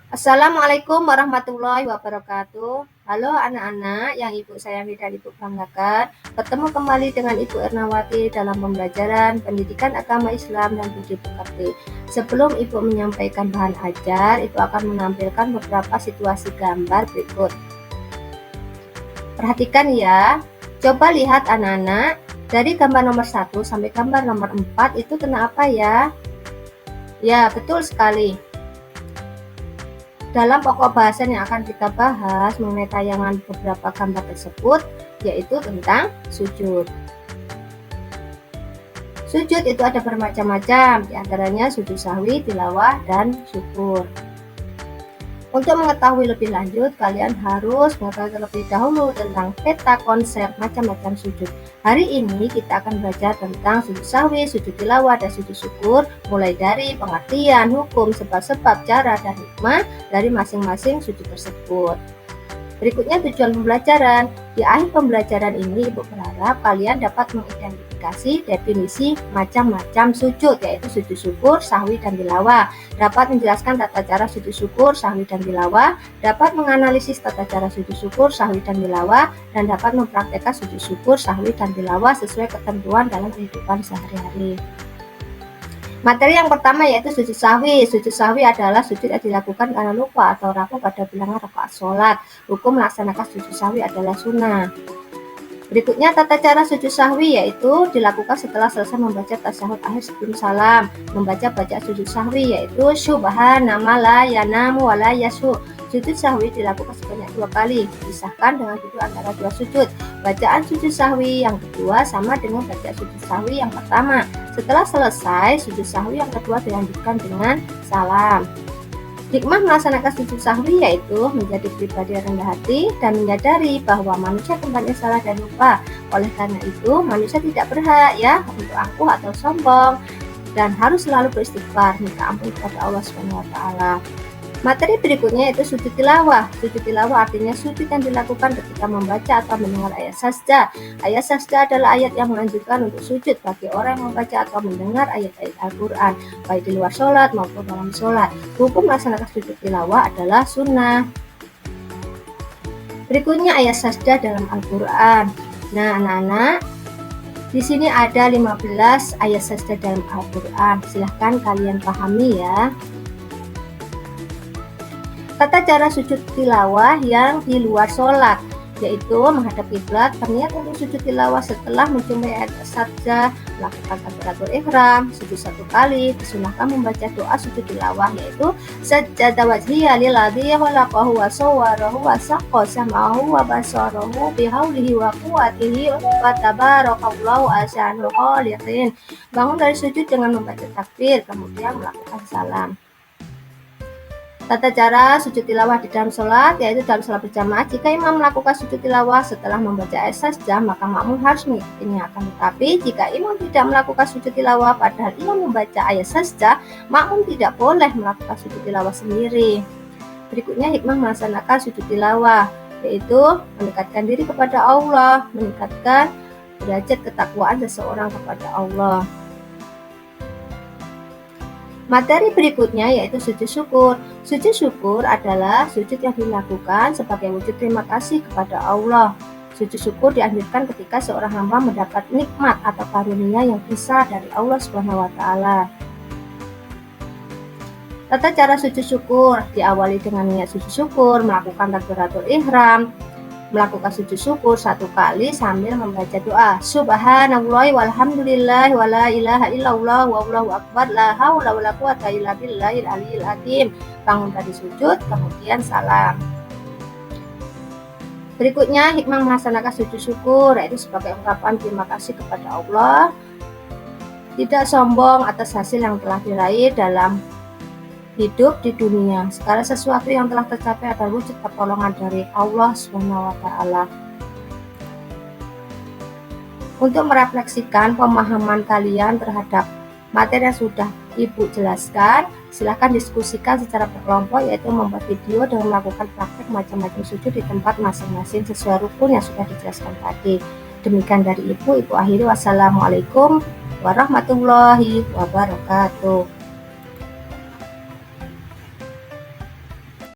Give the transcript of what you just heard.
Assalamualaikum warahmatullahi wabarakatuh. Halo anak-anak yang ibu sayangi dan ibu banggakan. Bertemu kembali dengan Ibu Ernawati dalam pembelajaran pendidikan agama Islam dan budi pekerti. Sebelum ibu menyampaikan bahan ajar, ibu akan menampilkan beberapa situasi gambar berikut. Perhatikan ya. Coba lihat anak-anak, dari gambar nomor 1 sampai gambar nomor 4 itu kena apa ya? Ya, betul sekali. Dalam pokok bahasan yang akan kita bahas mengenai tayangan beberapa gambar tersebut, yaitu tentang sujud. Sujud itu ada bermacam-macam, diantaranya sujud sahwi, tilawah, dan syukur. Untuk mengetahui lebih lanjut, kalian harus mengetahui terlebih dahulu tentang peta konsep macam-macam sujud. Hari ini kita akan belajar tentang sujud sahwi, sujud tilawah, dan sujud syukur, mulai dari pengertian, hukum, sebab-sebab, cara, dan hikmah dari masing-masing sujud tersebut. Berikutnya tujuan pembelajaran. Di akhir pembelajaran ini, Ibu berharap kalian dapat mengidentifikasi definisi macam-macam sujud, yaitu sujud syukur, sahwi, dan tilawah. Dapat menjelaskan tata cara sujud syukur, sahwi, dan tilawah. Dapat menganalisis tata cara sujud syukur, sahwi, dan tilawah. Dan dapat mempraktekkan sujud syukur, sahwi, dan tilawah sesuai ketentuan dalam kehidupan sehari-hari. Materi yang pertama yaitu sujud sahwi. Sujud sahwi adalah sujud yang dilakukan karena lupa atau ragu pada bilangan rakaat sholat. Hukum melaksanakan sujud sahwi adalah sunnah. Berikutnya tata cara sujud sahwi yaitu dilakukan setelah selesai membaca tasyahud akhir sebelum salam. Membaca bacaan sujud sahwi yaitu subhanallah la yanamu wa la yasu. Sujud sahwi dilakukan sebanyak 2 kali, dipisahkan dengan duduk antara 2 sujud. Bacaan sujud sahwi yang kedua sama dengan bacaan sujud sahwi yang pertama. Setelah selesai, sujud sahwi yang kedua dilanjutkan dengan salam. Hikmah melaksanakan sujud sahwi yaitu menjadi pribadi yang rendah hati dan menyadari bahwa manusia tempatnya salah dan lupa. Oleh karena itu, manusia tidak berhak ya untuk angkuh atau sombong dan harus selalu beristighfar, minta ampun kepada Allah SWT. Materi berikutnya yaitu sujud tilawah. Sujud tilawah artinya sujud yang dilakukan ketika membaca atau mendengar ayat sajdah. Ayat sajdah adalah ayat yang menganjurkan untuk sujud bagi orang yang membaca atau mendengar ayat-ayat Al-Quran, baik di luar sholat maupun dalam sholat. Hukum melaksanakan sujud tilawah adalah sunnah. Berikutnya ayat sajdah dalam Al-Quran. Nah, anak-anak, di sini ada 15 ayat sajdah dalam Al-Quran. Silahkan kalian pahami ya. Tata cara sujud tilawah yang di luar sholat, yaitu menghadap kiblat, berniat untuk sujud tilawah setelah menjumpai ayat sajdah, melakukan takbiratul ihram, sujud 1 kali, disunahkan membaca doa sujud tilawah yaitu sajjada wajhiya lilladzi khalaqahu wa sawwarahu wa saqqa sam'ahu wa basarahu bihaulihi wa quwwatihi wa tabarakallahu ahsanul khaliqin. Bangun dari sujud dengan membaca takbir, kemudian melakukan salam. Tata cara sujud tilawah di dalam sholat, yaitu dalam sholat berjamaah. Jika imam melakukan sujud tilawah setelah membaca ayat sajdah, maka makmum harus mengikutinya. Akan tetapi, jika imam tidak melakukan sujud tilawah padahal imam membaca ayat sajdah, makmum tidak boleh melakukan sujud tilawah sendiri. Berikutnya hikmah melaksanakan sujud tilawah, yaitu mendekatkan diri kepada Allah, meningkatkan derajat ketakwaan seseorang kepada Allah. Materi berikutnya yaitu sujud syukur. Sujud syukur adalah sujud yang dilakukan sebagai wujud terima kasih kepada Allah. Sujud syukur dianjurkan ketika seorang hamba mendapat nikmat atau karunia yang besar dari Allah SWT. Tata cara sujud syukur diawali dengan niat sujud syukur, melakukan takbiratul ihram, melakukan sujud syukur 1 kali sambil membaca doa subhanallahi walhamdulillahi wa la ilaha illallah wallahu akbar la haula wala quwata illa billahil aliyil azim. Bangun dari sujud kemudian salam. Berikutnya hikmah melaksanakan sujud syukur yaitu sebagai ungkapan terima kasih kepada Allah, tidak sombong atas hasil yang telah diraih dalam hidup di dunia. Segala sesuatu yang telah tercapai adalah wujud pertolongan dari Allah SWT. Untuk merefleksikan pemahaman kalian terhadap materi yang sudah Ibu jelaskan, silakan diskusikan secara berkelompok, yaitu membuat video dan melakukan praktek macam-macam sujud di tempat masing-masing sesuai rukun yang sudah dijelaskan tadi. Demikian dari Ibu akhiri. Wassalamualaikum warahmatullahi wabarakatuh.